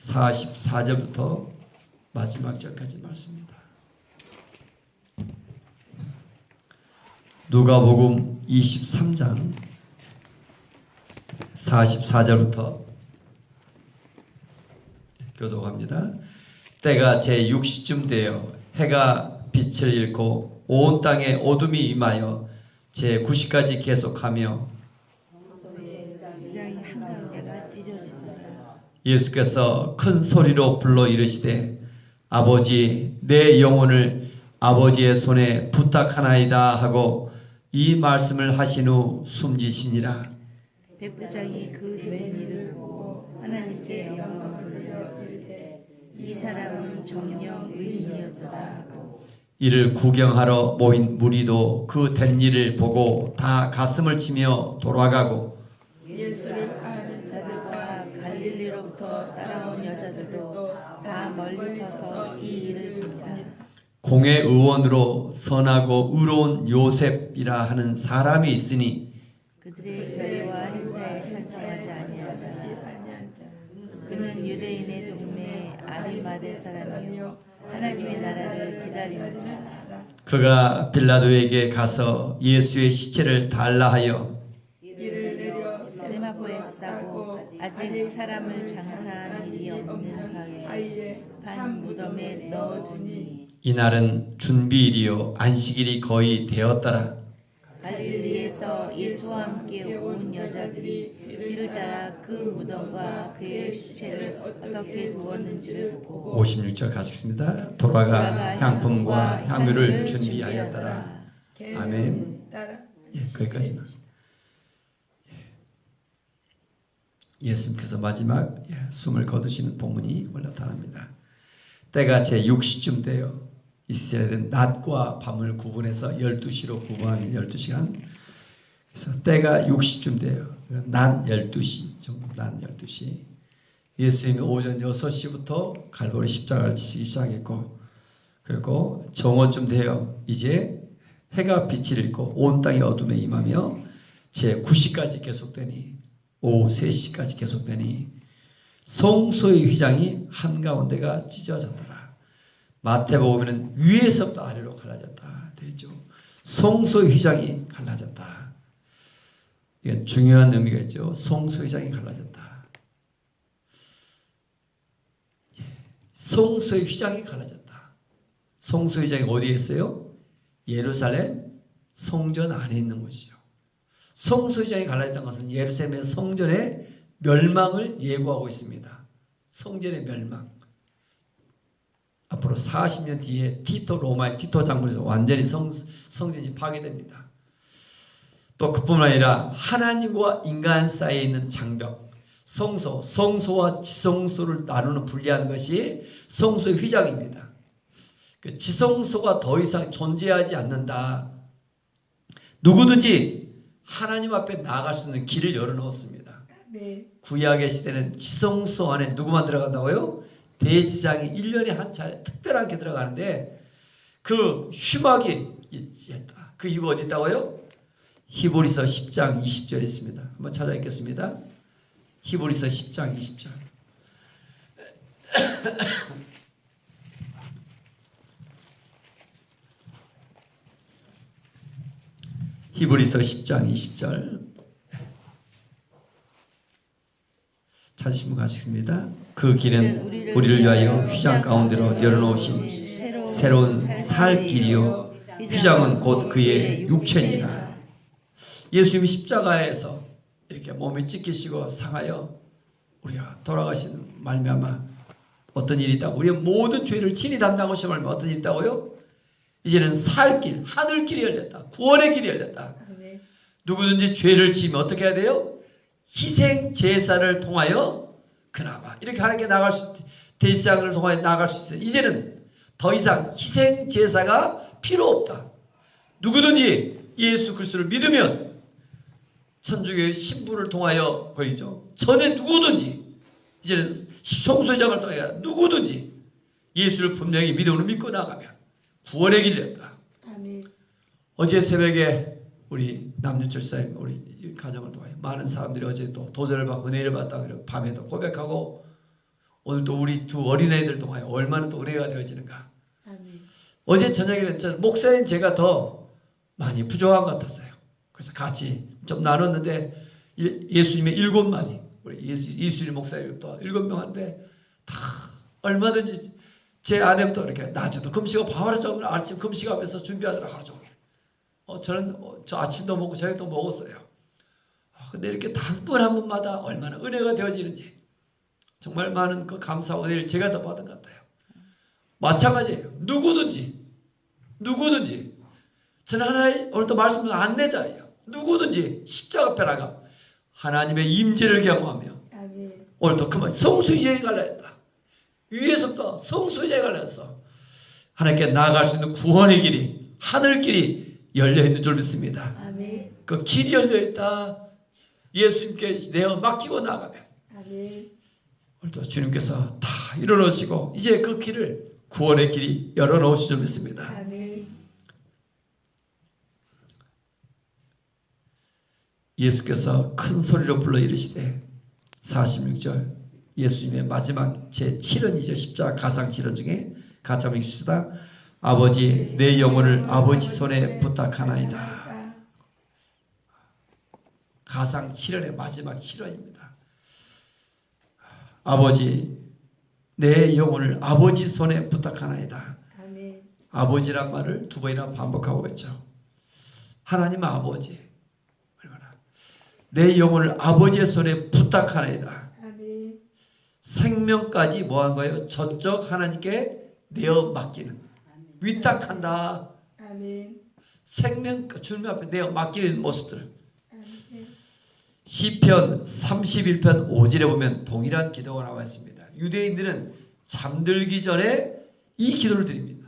44절부터 마지막 절까지 말씀입니다. 누가복음 23장 44절부터 교독합니다. 때가 제6시쯤 되어 해가 빛을 잃고 온 땅에 어둠이 임하여 제9시까지 계속하며 예수께서 큰 소리로 불러 이르시되 아버지 내 영혼을 아버지의 손에 부탁하나이다 하고 이 말씀을 하신 후 숨지시니라. 백부장이 그 된 일을 보고 하나님께 영광을 돌려 이르되 이 사람은 정녕 의인이었더라 하고 이를 구경하러 모인 무리도 그 된 일을 보고 다 가슴을 치며 돌아가고 예수를 아는 자들과 갈릴리로부터 따라온 여자들도 다 멀리 서서 이 일을 보니라. 공회 의원으로 선하고 의로운 요셉이라 하는 사람이 있으니 그들의 교회와 행사에 찬성하지 아니한 자 그는 유대인의 동네 아리마대 사람이요 하나님의 나라를 기다리는 자 그가 빌라도에게 가서 예수의 시체를 달라 하여 이를 내려 세마포에 싸고 아직 사람을 장사한 일이 없는 바위에 반 무덤에 넣어두니 이날은 준비일이요 안식일이 거의 되었더라. 갈릴리에서 예수와 함께 온 여자들이 뒤를 따라 그 무덤과 그의 시체를 어떻게 두었는지를 보고 56절 가겠습니다. 돌아가 향품과 향유를 준비하였더라. 아멘. 거기까지만. 예수님께서 마지막 숨을 거두시는 본문이 나타납니다. 때가 제6시쯤 되어 이스라엘은 낮과 밤을 구분해서 12시로 구분하는 12시간. 그래서 때가 6시쯤 돼요. 낮 12시 정도, 낮 12시. 예수님이 오전 6시부터 갈보리 십자가를 지시기 시작했고, 그리고 정오쯤 돼요. 이제 해가 빛을 잃고 온 땅이 어둠에 임하며 제9시까지 계속되니, 오후 3시까지 계속되니 성소의 휘장이 한가운데가 찢어졌더라. 마태복음에는 위에서부터 아래로 갈라졌다 되죠. 성소의 휘장이 갈라졌다. 이건 중요한 의미가 있죠. 성소의 휘장이 갈라졌다. 성소의 휘장이 갈라졌다. 성소의 휘장이 어디에 있어요? 예루살렘 성전 안에 있는 곳이요. 성소의 휘장이 갈라졌다는 것은 예루살렘의 성전의 멸망을 예고하고 있습니다. 성전의 멸망. 앞으로 40년 뒤에 로마의 티토 장군에서 완전히 성전이 파괴됩니다. 또 그뿐만 아니라 하나님과 인간 사이에 있는 장벽, 성소와 지성소를 나누는 분리하는 것이 성소의 휘장입니다. 그 지성소가 더 이상 존재하지 않는다. 누구든지 하나님 앞에 나아갈 수 있는 길을 열어놓았습니다. 구약의 시대는 지성소 안에 누구만 들어간다고요? 대제사장이 1년에 한 차례 특별하게 들어가는데 그 휴막이 있다. 그 이유가 어디 있다고요? 히브리서 10장 20절에 있습니다. 한번 찾아 읽겠습니다. 히브리서 10장 20절. 히브리서 10장 20절. 찾으신 분 가시겠습니다. 그 길은 우리를 위하여 휘장 가운데로 열어놓으신 새로운 살 길이요 휘장은 곧 그의 육체니라. 예수님이 십자가에서 이렇게 몸이 찢기시고 상하여 우리가 돌아가신 말미암아 어떤 일이 있다고, 우리의 모든 죄를 친히 담당하신 말미암아 어떤 일이 있다고요? 이제는 살 길, 하늘 길이 열렸다. 구원의 길이 열렸다. 누구든지 죄를 지으면 어떻게 해야 돼요? 희생 제사를 통하여 그나마 이렇게 하나님께 나갈 수, 대제사장을 통하여 나갈 수 있어요. 이제는 더 이상 희생 제사가 필요 없다. 누구든지 예수 그리스도를 믿으면 천주교의 신부를 통하여 그러죠. 전에 누구든지 이제는 성소장을 통하여 누구든지 예수를 분명히 믿음으로 믿고 나가면 구원의 길이 열렸다. 어제 새벽에 우리 남유철사님 우리 가정을 통하여 많은 사람들이 어제 또 도전을 받고 은혜를 받다 그러고 밤에도 고백하고 오늘 또 우리 두 어린아이들 통하여 얼마나 또 은혜가 되어지는가. 아멘. 어제 저녁에는 저 목사인 제가 더 많이 부족한 것 같았어요. 그래서 같이 좀 나눴는데 예수님의 7마디, 우리 이수일 목사님 또 7명 하는데 다 얼마든지 제 아내부터 이렇게 낮에도 금식하고 하루 종일 아침 금식하면서 준비하더라 하루 종일. 저는 저 아침도 먹고 저녁도 먹었어요. 근데 이렇게 한 번 한 번마다 얼마나 은혜가 되어지는지 정말 많은 그 감사와 은혜를 제가 더 받은 것 같아요. 마찬가지예요. 누구든지 저는 하나의 오늘도 말씀드린 안내자예요. 누구든지 십자가 앞에 나가 하나님의 임재를 경험하며 아멘. 오늘도 그만 성수의자에 갈라 했다. 위에서부터 성수의자에 갈라 했어. 하나님께 나아갈 수 있는 구원의 길이 하늘길이 열려있는 줄 믿습니다. 아멘. 그 길이 열려있다. 예수님께 내어 맡기고 나가면 아멘. 오늘도 주님께서 다 이뤄놓으시고 이제 그 길을 구원의 길이 열어놓으실 줄 믿습니다. 아멘. 예수께서 큰 소리로 불러 이르시되 46절 예수님의 마지막 제7원이죠. 십자가 가상 7원 중에 같이 한번 읽읍시다. 아버지 내 영혼을 아버지 손에 부탁하나이다. 가상 7원의 마지막 7원입니다. 아버지 내 영혼을 아버지 손에 부탁하나이다. 아멘. 아버지란 말을 두 번이나 반복하고 있죠. 하나님 아버지 얼마나 내 영혼을 아버지의 손에 부탁하나이다. 아멘. 생명까지 뭐한 거예요? 전적 하나님께 내어 맡기는 위탁한다. 아멘. 생명 주님 앞에 내어 맡기는 모습들. 아멘. 시편 31편 5절에 보면 동일한 기도가 나와 있습니다. 유대인들은 잠들기 전에 이 기도를 드립니다.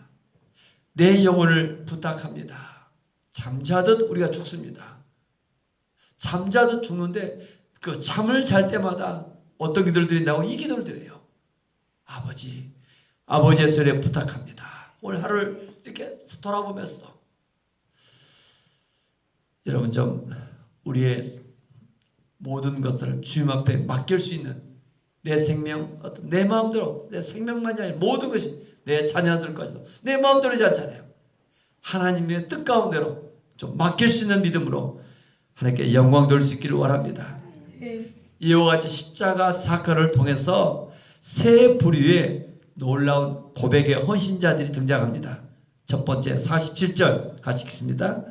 내 영혼을 부탁합니다. 잠자듯 우리가 죽습니다. 잠자듯 죽는데 그 잠을 잘 때마다 어떤 기도를 드린다고? 이 기도를 드려요. 아버지, 아버지의 손에 부탁합니다. 오늘 하루를 이렇게 돌아보면서 여러분 좀 우리의 모든 것을 주님 앞에 맡길 수 있는 내 생명, 어떤 내 마음대로 내 생명만이 아니라 모든 것이 내 자녀들까지도 내 마음대로지 않잖아요. 하나님의 뜻 가운데로 좀 맡길 수 있는 믿음으로 하나님께 영광 돌릴 수 있기를 원합니다. 이와 같이 십자가 사건을 통해서 세 부류의 놀라운 고백의 헌신자들이 등장합니다. 첫 번째 47절 같이 읽습니다.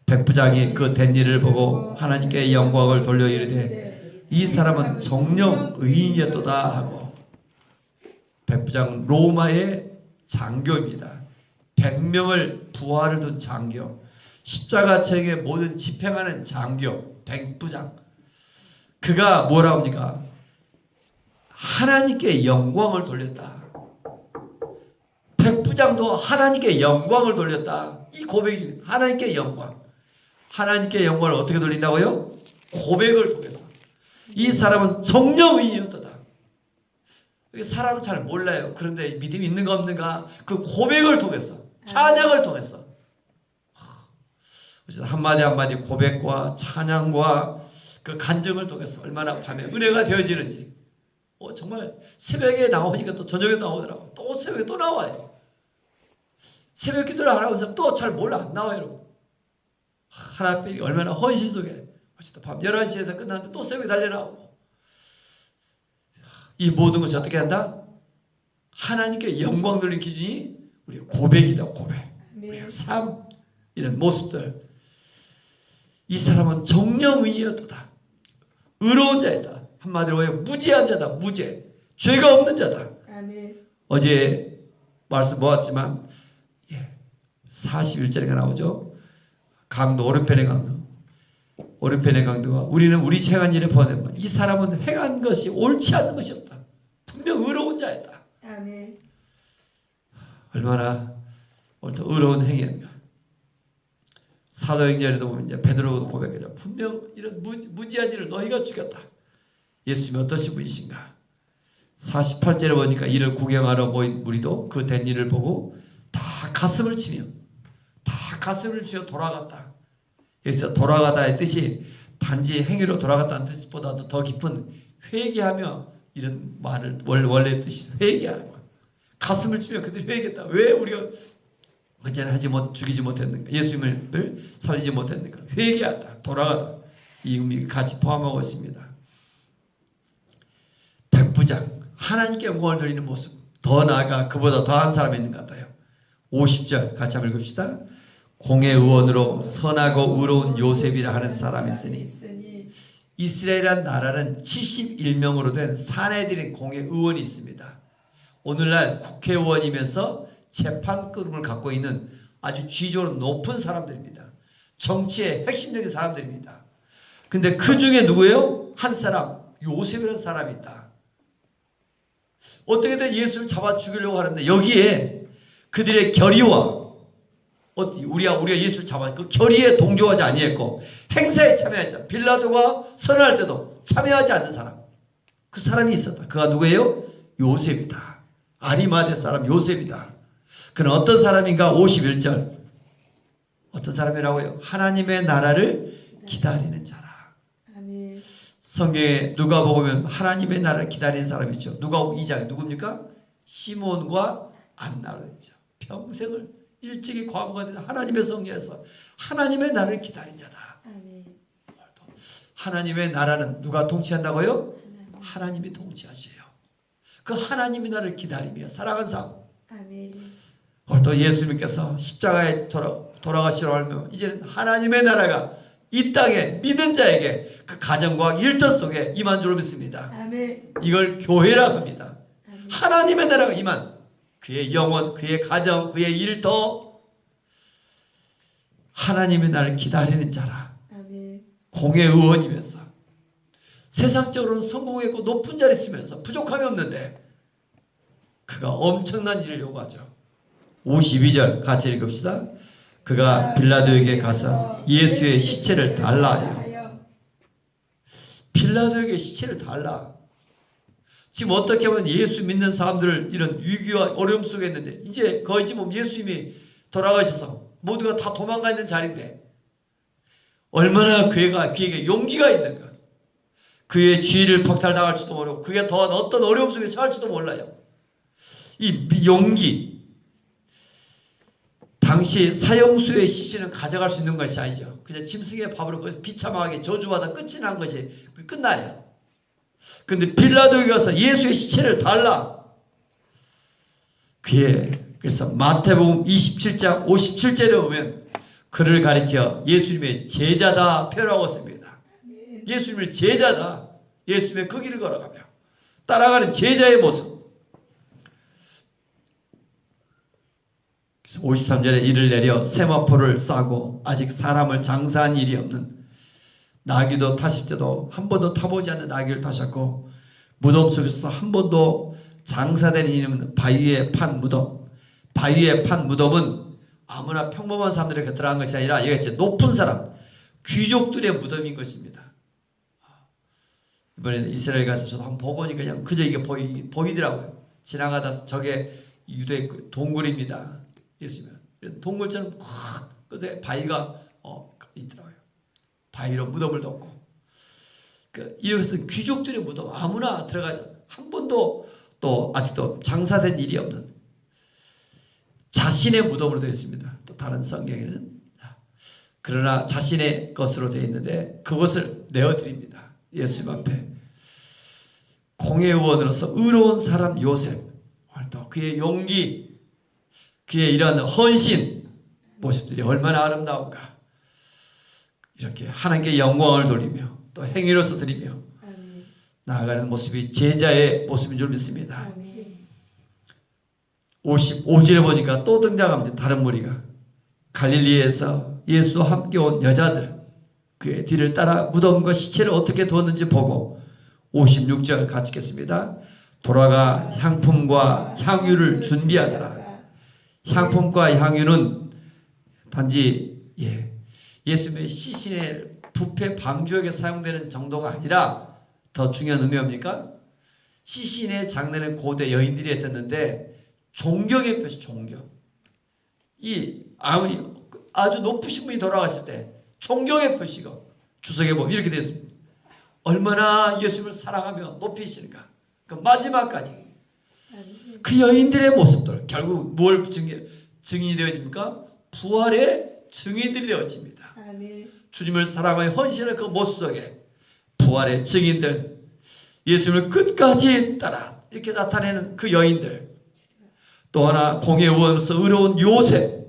백부장이 그 된 일을 보고 하나님께 영광을 돌려 이르되 이 사람은 정령 의인이었도다 하고, 백부장은 로마의 장교입니다. 100명을 부하를 둔 장교, 십자가책의 모든 집행하는 장교 백부장. 그가 뭐라고 합니까? 하나님께 영광을 돌렸다. 백부장도 하나님께 영광을 돌렸다. 이 고백이 중요해요. 하나님께 영광. 하나님께 영광을 어떻게 돌린다고요? 고백을 통해서. 이 사람은 정령의인이었다. 사람은 잘 몰라요. 그런데 믿음이 있는가 없는가 그 고백을 통해서, 찬양을 통해서, 한마디 한마디 고백과 찬양과 그 간증을 통해서 얼마나 밤에 은혜가 되어지는지. 정말 새벽에 나오니까 또 저녁에 나오더라고. 또 새벽에 또 나와요. 새벽 기도를 하라고 해서 또 잘 몰라 안 나와요, 여러분. 하나님이 얼마나 헌신 속에 밤 11시에서 끝났는데 또 새벽에 달려나오고. 이 모든 것이 어떻게 한다? 하나님께 영광 돌린 기준이 우리의 고백이다. 고백. 우리의 삶, 이런 모습들. 이 사람은 정령의인이었다. 의로운 자이다. 한마디로 무죄한 자다. 무죄. 죄가 없는 자다. 아멘. 어제 말씀 모았지만 41절에 나오죠. 강도, 오른편의 강도. 오른편의 강도가 우리는 우리 행한 일에 보내면 이 사람은 행한 것이 옳지 않는 것이 없다. 분명 의로운 자였다. 아멘. 얼마나 의로운 행위인가. 사도행전에도 보면 이제 베드로도 고백하죠. 분명 이런 무지한 일을 너희가 죽였다. 예수님이 어떠신 분이신가. 48절에 보니까 이를 구경하러 모인 무리도 그 된 일을 보고 다 가슴을 치며 돌아갔다. 여기서 돌아가다의 뜻이 단지 행위로 돌아갔다는 뜻보다도 더 깊은 회개하며 이런 말을 원래 뜻이 회개하는 거야. 가슴을 치며 그들이 회개했다. 왜 우리가 그전에 죽이지 못했는가? 예수님을 살리지 못했는가? 회개하다, 돌아가다. 이 의미가 같이 포함하고 있습니다. 백부장, 하나님께 영광을 드리는 모습. 더 나아가 그보다 더한 사람이 있는 것 같아요. 50절 같이 한번 읽읍시다. 공의 의원으로 선하고 의로운 요셉이라 하는 사람이 있으니 이스라엘이란 나라는 71명으로 된 사내들인 공의 의원이 있습니다. 오늘날 국회의원이면서 재판권을 갖고 있는 아주 지위적으로 높은 사람들입니다. 정치의 핵심적인 사람들입니다. 근데 그 중에 누구예요? 한 사람, 요셉이라는 사람이 있다. 어떻게든 예수를 잡아 죽이려고 하는데 여기에 그들의 결의와 우리가 예수를 잡아 그 결의에 동조하지 아니했고 행사에 참여했다. 빌라도가 선언할 때도 참여하지 않는 사람, 그 사람이 있었다. 그가 누구예요? 요셉이다. 아리마대 사람 요셉이다. 그는 어떤 사람인가? 51절 어떤 사람이라고요? 하나님의 나라를 기다리는 자라. 아멘. 성경에 누가 보면 하나님의 나라를 기다리는 사람이 있죠. 누가 2장에 누굽니까? 시몬과 안나로 했죠. 평생을 일찍이 과거가 된 하나님의 성령에서 하나님의 나라를 기다린 자다. 아멘. 하나님의 나라는 누가 통치한다고요? 하나님이 통치하셔요. 그 하나님의 나라를 기다리며 살아간 삶. 아멘. 또 예수님께서 십자가에 돌아가시려 하면 이제는 하나님의 나라가 이 땅에 믿은 자에게 그 가정과 일터 속에 임한 줄 믿습니다. 아멘. 이걸 교회라고 합니다. 아멘. 하나님의 나라가 임한 그의 영혼, 그의 가정, 그의 일터 하나님의 나라를 기다리는 자라. 아멘. 공의 의원이면서 세상적으로는 성공했고 높은 자리에 있으면서 부족함이 없는데 그가 엄청난 일을 요구하죠. 52절 같이 읽읍시다. 그가 빌라도에게 가서 예수의 시체를 달라 하여. 빌라도에게 시체를 달라. 지금 어떻게 보면 예수 믿는 사람들을 이런 위기와 어려움 속에 있는데 이제 거의 지금 예수님이 돌아가셔서 모두가 다 도망가 있는 자리인데 얼마나 그에게 용기가 있는가. 그의 지위를 박탈당할지도 모르고 그게 더 어떤 어려움 속에 처할지도 몰라요. 이 용기. 당시 사형수의 시신은 가져갈 수 있는 것이 아니죠. 그냥 짐승의 밥으로 비참하게 저주받아 끝이 난 것이 끝나요. 근데 빌라도에 가서 예수의 시체를 달라. 그래서 마태복음 27장 57절에 보면 그를 가리켜 예수님의 제자다 표현하고 있습니다. 예수님의 제자다. 예수님의 그 길을 걸어가며 따라가는 제자의 모습. 그래서 53절에 이를 내려 세마포를 싸고 아직 사람을 장사한 일이 없는 나귀도 타실 때도 한 번도 타보지 않는 나귀를 타셨고 무덤 속에서 한 번도 장사된 일이 없는 바위에 판 무덤. 바위에 판 무덤은 아무나 평범한 사람들이 들어간 것이 아니라 이게 높은 사람, 귀족들의 무덤인 것입니다. 이번에 이스라엘 가서 저도 한번 보고 오니까 그냥 그저 이게 보이더라고요. 지나가다 저게 유대 동굴입니다. 예수님 동굴처럼 끝에 바위가 있더라고요. 바위로 무덤을 덮고 이것은 귀족들의 무덤 아무나 들어가지 한 번도 또 아직도 장사된 일이 없는 자신의 무덤으로 되어 있습니다. 또 다른 성경에는 그러나 자신의 것으로 되어 있는데 그것을 내어드립니다. 예수님 앞에 공의 의원으로서 의로운 사람 요셉 또 그의 용기 그의 이러한 헌신 모습들이 얼마나 아름다운가. 이렇게 하나님께 영광을 돌리며 또 행위로서 드리며 나아가는 모습이 제자의 모습인 줄 믿습니다. 55절에 보니까 또 등장합니다. 다른 무리가 갈릴리에서 예수와 함께 온 여자들 그의 뒤를 따라 무덤과 시체를 어떻게 두었는지 보고 56절 같이 읽겠습니다. 돌아가 향품과 향유를 준비하더라. 향품과 향유는 단지 예수님의 시신의 부패 방주역에 사용되는 정도가 아니라 더 중요한 의미가 뭡니까? 시신의 장례는 고대 여인들이 했었는데 존경의 표시, 존경. 아주 높으신 분이 돌아가실 때 존경의 표시가 주석에 보면 이렇게 되어 있습니다. 얼마나 예수님을 사랑하며 높이시는가. 그 마지막까지 그 여인들의 모습들 결국 뭘 증인이 되어집니까? 부활의 증인들이 되어집니다. 주님을 사랑하여 헌신하는 그 모습 속에 부활의 증인들, 예수님을 끝까지 따라 이렇게 나타내는 그 여인들, 또 하나 공의 의원으로서 의로운 요셉,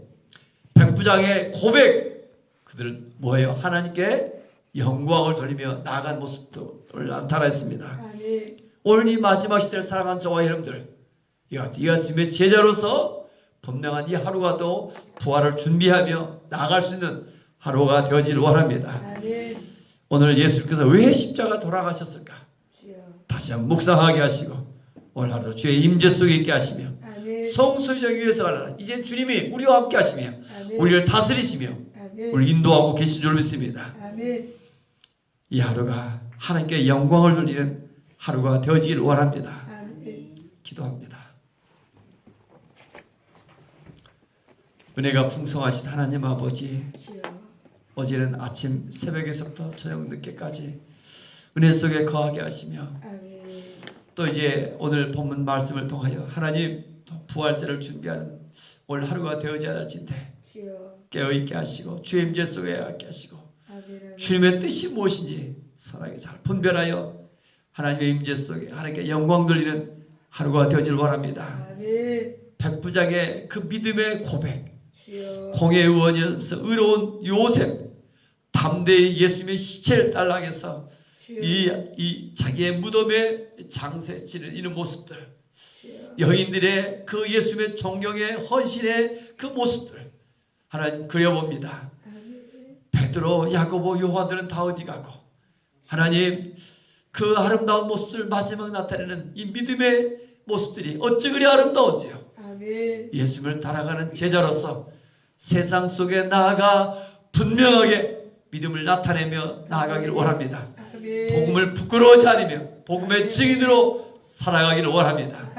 백부장의 고백, 그들은 뭐예요? 하나님께 영광을 돌리며 나아간 모습을 나타냈습니다. 오늘 이 마지막 시대를 살아간 저와 여러분들, 예수님의 제자로서 분명한 이 하루가 또 부활을 준비하며 나아갈 수 있는 하루가 되어지길 원합니다. 오늘 예수님께서 왜 십자가 돌아가셨을까? 다시 한번 묵상하게 하시고 오늘 하루도 주의 임재 속에 있게 하시며 성소유정 위에서 가라. 이제 주님이 우리와 함께 하시며 우리를 다스리시며 우리를 인도하고 계신 줄 믿습니다. 이 하루가 하나님께 영광을 돌리는 하루가 되어지길 원합니다. 기도합니다. 은혜가 풍성하신 하나님 아버지, 어제는 아침 새벽에서부터 저녁 늦게까지 은혜 속에 거하게 하시며 또 이제 오늘 본문 말씀을 통하여 하나님 부활절을 준비하는 오늘 하루가 되어져야 할진데 깨어있게 하시고 주의 임재 속에 있게 하시고 주님의 뜻이 무엇인지 사랑에 잘 분별하여 하나님의 임재 속에 하나님께 영광 돌리는 하루가 되어질 원합니다. 백부장의 그 믿음의 고백, 공의 의원이어서 의로운 요셉, 담대히 예수님의 시체를 딸락해서 이 자기의 무덤에 장세 치는 이런 모습들, 여인들의 그 예수님의 존경의 헌신의 그 모습들 하나님 그려봅니다. 베드로, 야고보, 요한들은 다 어디 가고 하나님 그 아름다운 모습들 마지막 나타내는 이 믿음의 모습들이 어찌 그리 아름다운지요. 예수님을 따라가는 제자로서 세상 속에 나아가 분명하게 믿음을 나타내며 나아가기를 원합니다. 복음을 부끄러워하지 않으며 복음의 증인으로 살아가기를 원합니다.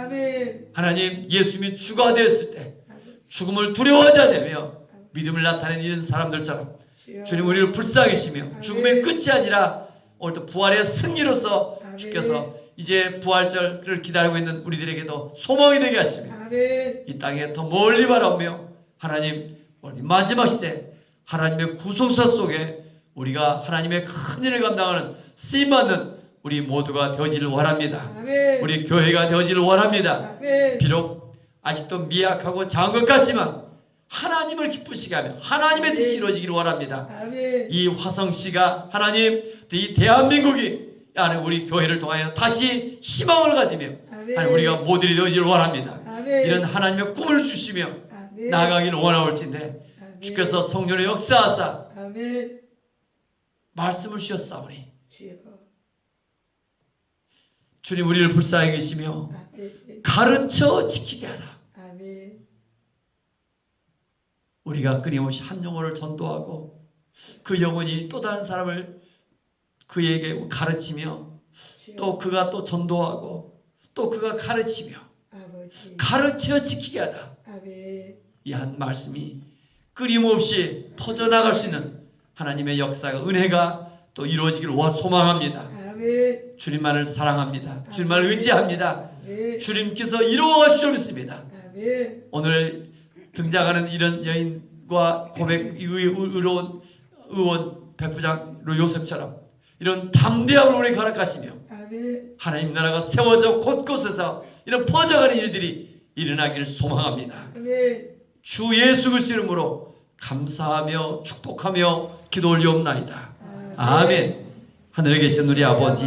하나님 예수님이 주가 되었을 때 죽음을 두려워하지 않으며 믿음을 나타내는 이런 사람들처럼 주님 우리를 불쌍히 여기시며 죽음의 끝이 아니라 오늘도 부활의 승리로서 주께서 이제 부활절을 기다리고 있는 우리들에게도 소망이 되게 하시며 이 땅에 더 멀리 바라보며 하나님 마지막 시대 하나님의 구속사 속에 우리가 하나님의 큰 일을 감당하는 쓰임받는 우리 모두가 되어지를 원합니다. 우리 교회가 되어지를 원합니다. 비록 아직도 미약하고 작은 것 같지만 하나님을 기쁘시게 하며 하나님의 뜻이 이루어지기를 원합니다. 이 화성시가 하나님 이 대한민국이 우리 교회를 통하여 다시 희망을 가지며 하나님 우리가 모델이 되어지기를 원합니다. 이런 하나님의 꿈을 주시며 나아가기를 원하올진데 주께서 성령의 역사하사 말씀을 주셨사오니 주님 우리를 불쌍히 계시며 가르쳐 지키게 하라. 우리가 끊임없이 한 영혼을 전도하고 그 영혼이 또 다른 사람을 그에게 가르치며 또 그가 또 전도하고 또 그가 가르치며 가르쳐 지키게 하라. 이 한 말씀이 끊임없이 퍼져나갈 수 있는 하나님의 역사가 은혜가 또 이루어지기를 소망합니다. 주님만을 사랑합니다. 주님만을 의지합니다. 주님께서 이루어가실 줄 믿습니다. 오늘 등장하는 이런 여인과 고백 의로운 의원 백부장 요셉처럼 이런 담대함을 우리 가락하시며 하나님 나라가 세워져 곳곳에서 이런 퍼져가는 일들이 일어나기를 소망합니다. 주 예수 그리스도 이름으로 감사하며 축복하며 기도 올리옵나이다. 아멘. 하늘에 계신 우리 아버지